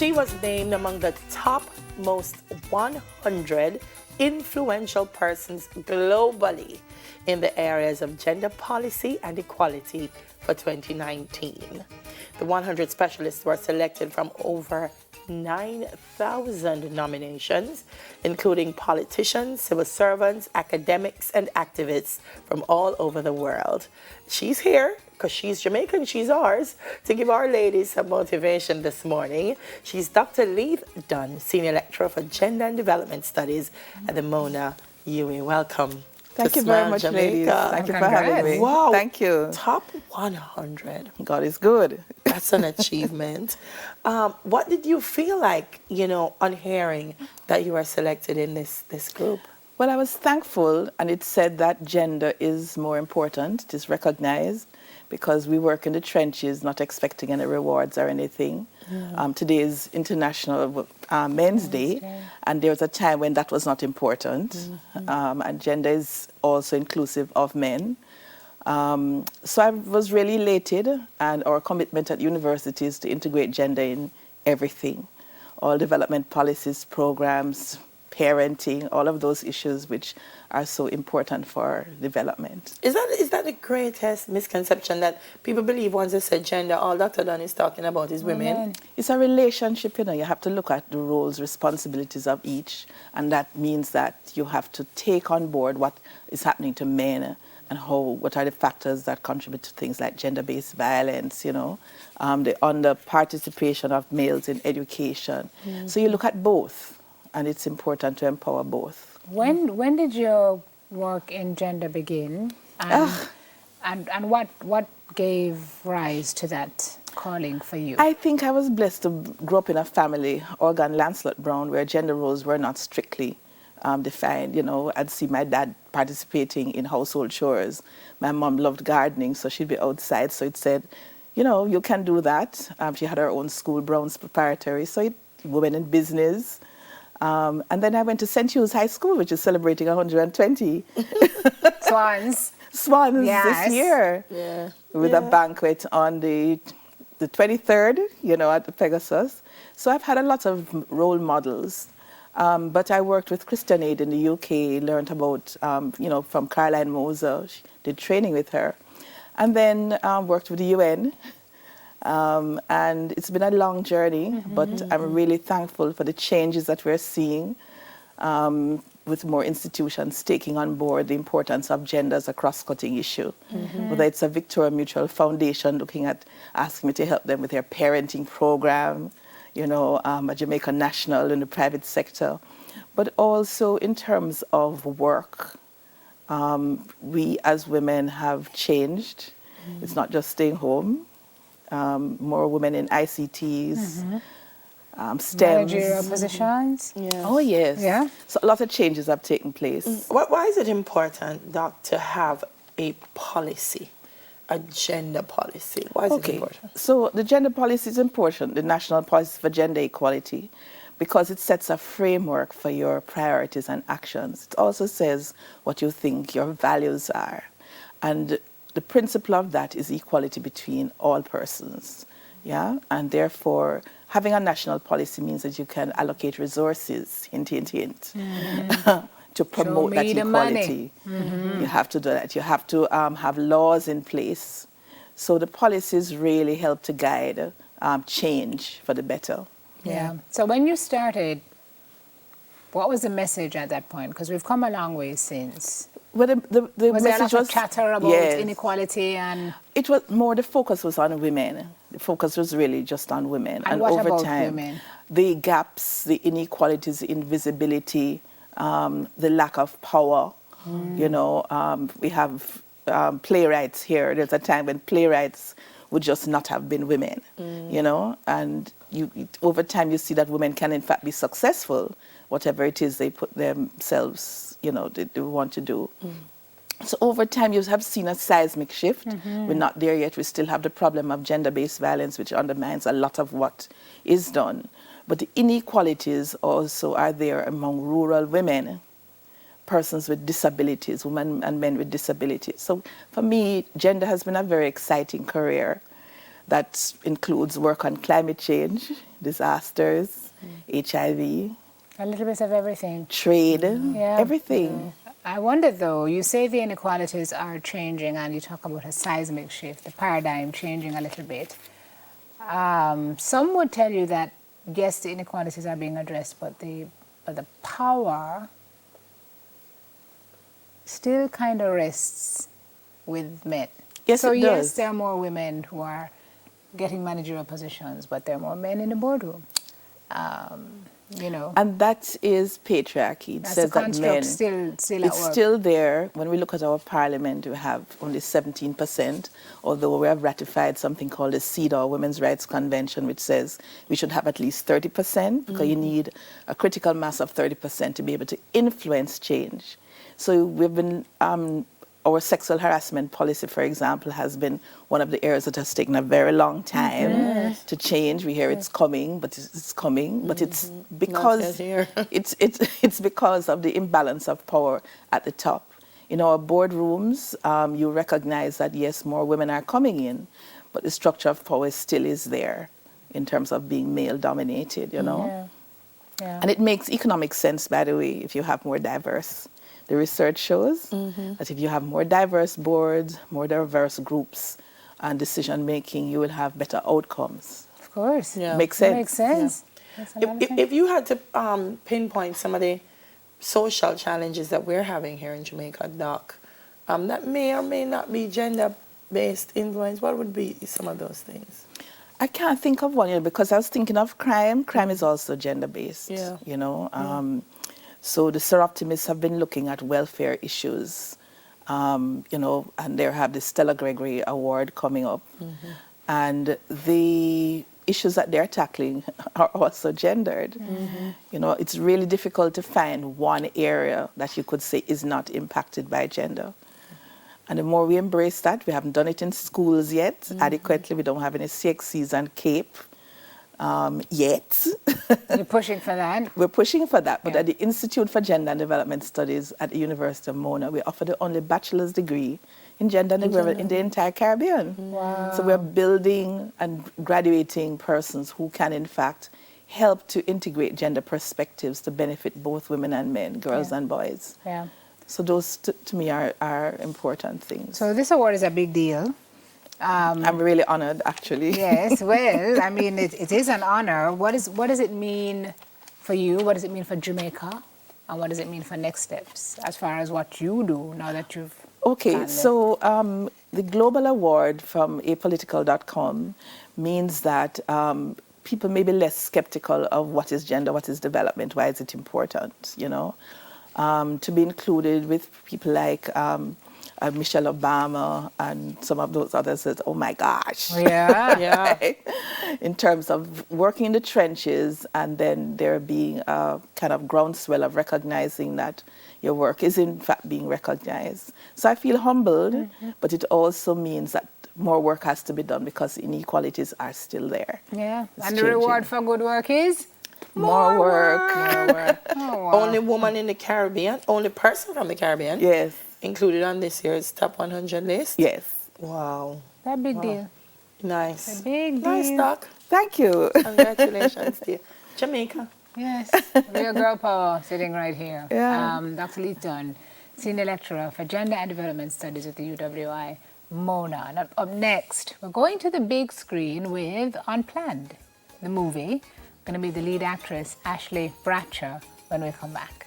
She was named among the top most 100 influential persons globally in the areas of gender policy and equality for 2019. The 100 specialists were selected from over 9,000 nominations, including politicians, civil servants, academics, and activists from all over the world. She's here because she's Jamaican, she's ours, to give our ladies some motivation this morning. She's Dr. Leith Dunn, Senior Lecturer for Gender and Development Studies at the Mona UWI. Welcome. Thank you very much, Jamaica. ladies. Thank you for having me. Wow. Thank you. Top 100. God is good. That's an achievement. What did you feel like, on hearing that you were selected in this group? Well, I was thankful, and it said that gender is more important. It is recognized because we work in the trenches, not expecting any rewards or anything. Today is International Men's Day, and there was a time when that was not important. And gender is also inclusive of men. So I was really elated, and our commitment at university is to integrate gender in everything. All development policies, programs, parenting, all of those issues which are so important for development. Is that the greatest misconception, that people believe once they say gender, all Dr. Dunn is talking about is women? It's a relationship, you have to look at the roles, responsibilities of each, and that means that you have to take on board what is happening to men and what are the factors that contribute to things like gender-based violence, the under participation of males in education. So you look at both, and it's important to empower both. When did your work in gender begin, and what gave rise to that calling for you? I think I was blessed to grow up in a family, Organ Lancelot Brown, where gender roles were not strictly defined. I'd see my dad participating in household chores. My mom loved gardening, so she'd be outside. So it said, you can do that. She had her own school, Brown's Preparatory, so women in business. And then I went to St. Hugh's High School, which is celebrating 120. Swans This year. Yeah. With a banquet on the 23rd, at the Pegasus. So I've had a lot of role models. But I worked with Christian Aid in the UK, learned about, from Caroline Moser, did training with her. And then worked with the UN. And it's been a long journey, but I'm really thankful for the changes that we're seeing with more institutions taking on board the importance of gender as a cross-cutting issue. Whether it's a Victoria Mutual Foundation asking me to help them with their parenting program, a Jamaica National in the private sector, but also in terms of work. We as women have changed. It's not just staying home. More women in ICTs, STEM. Managerial positions? Yeah. Oh, yes. Yeah. So a lot of changes have taken place. Why is it important, Doc, to have a policy, a gender policy? Why is it important? So the gender policy is important, the National Policy for Gender Equality, because it sets a framework for your priorities and actions. It also says what you think your values are. And the principle of that is equality between all persons, and therefore having a national policy means that you can allocate resources, hint, to promote that equality. You have to do that. You have to have laws in place. So the policies really help to guide change for the better. Yeah. So when you started, what was the message at that point? Because we've come a long way since. Well, the was there a message lot of chatter about inequality and? It was more, the focus was on women. The focus was really just on women. And what over about time, women? The gaps, the inequalities, the invisibility, the lack of power. We have playwrights here. There's a time when playwrights would just not have been women, and over time you see that women can in fact be successful, whatever it is they put themselves, they want to do. So over time you have seen a seismic shift. We're not there yet. We still have the problem of gender-based violence, which undermines a lot of what is done. But the inequalities also are there among rural women, persons with disabilities, women and men with disabilities. So for me, gender has been a very exciting career. That includes work on climate change, disasters, HIV, A little bit of everything. trade, Yeah. everything. I wonder though, you say the inequalities are changing and you talk about a seismic shift, the paradigm changing a little bit. Some would tell you that yes, the inequalities are being addressed, but the power still kind of rests with men. Yes, so it yes, does. there are more women who are getting managerial positions, but there are more men in the boardroom. You know, And that is patriarchy. It that's says the that construct men, still at it's work. still there. When we look at our parliament, we have only 17%, although we have ratified something called the CEDAW, Women's Rights Convention, which says we should have at least 30%, because you need a critical mass of 30% to be able to influence change. So we've been, our sexual harassment policy, for example, has been one of the areas that has taken a very long time to change. We hear it's coming, but it's coming. But it's because it's because of the imbalance of power at the top. In our boardrooms, you recognize that yes, more women are coming in, but the structure of power still is there in terms of being male dominated. You know, Yeah. and it makes economic sense, by the way, if you have more diverse. The research shows that if you have more diverse boards, more diverse groups and decision making, you will have better outcomes. Of course. Yeah. Makes sense. Makes sense. Makes a lot of sense. If you had to pinpoint some of the social challenges that we're having here in Jamaica, Doc, that may or may not be gender-based influence, what would be some of those things? I can't think of one yet because I was thinking of crime. Crime is also gender-based, Yeah. you know. So the Sir Optimists have been looking at welfare issues, you know, and they have the Stella Gregory Award coming up. And the issues that they're tackling are also gendered. You know, it's really difficult to find one area that you could say is not impacted by gender. And the more we embrace that, we haven't done it in schools yet adequately. We don't have any CXCs and CAPE yet. You're pushing for that. We're pushing for that, but Yeah. at the Institute for Gender and Development Studies at the University of Mona, we offer the only bachelor's degree in gender and development in the entire Caribbean. Wow. So we're building and graduating persons who can, in fact, help to integrate gender perspectives to benefit both women and men, girls Yeah. and boys. Yeah. So those, to me, are important things. So this award is a big deal. I'm really honored, actually. Yes, well, I mean, it is an honor. What does it mean for you? What does it mean for Jamaica? And what does it mean for next steps as far as what you do now that you've Okay, done so the global award from apolitical.com means that people may be less skeptical of what is gender, what is development, why is it important, you know? To be included with people like Michelle Obama and some of those others says, oh my gosh. Yeah. Yeah. In terms of working in the trenches and then there being a kind of groundswell of recognizing that your work is in fact being recognized. So I feel humbled, but it also means that more work has to be done because inequalities are still there. Yeah. It's And the reward changing. for good work is? More work. Oh, wow. Only woman in the Caribbean, only person from the Caribbean Yes, included on this year's top 100 list. yes. Wow. That big deal. Nice. A big Nice, deal. Doc. Thank you. Congratulations to you. Jamaica. Yes, real girl power sitting right here. Yeah. Dr. Lee Dunn, Senior Lecturer for Gender and Development Studies at the UWI, Mona. And up next, we're going to the big screen with Unplanned, the movie. Going to be the lead actress, Ashley Bratcher, when we come back.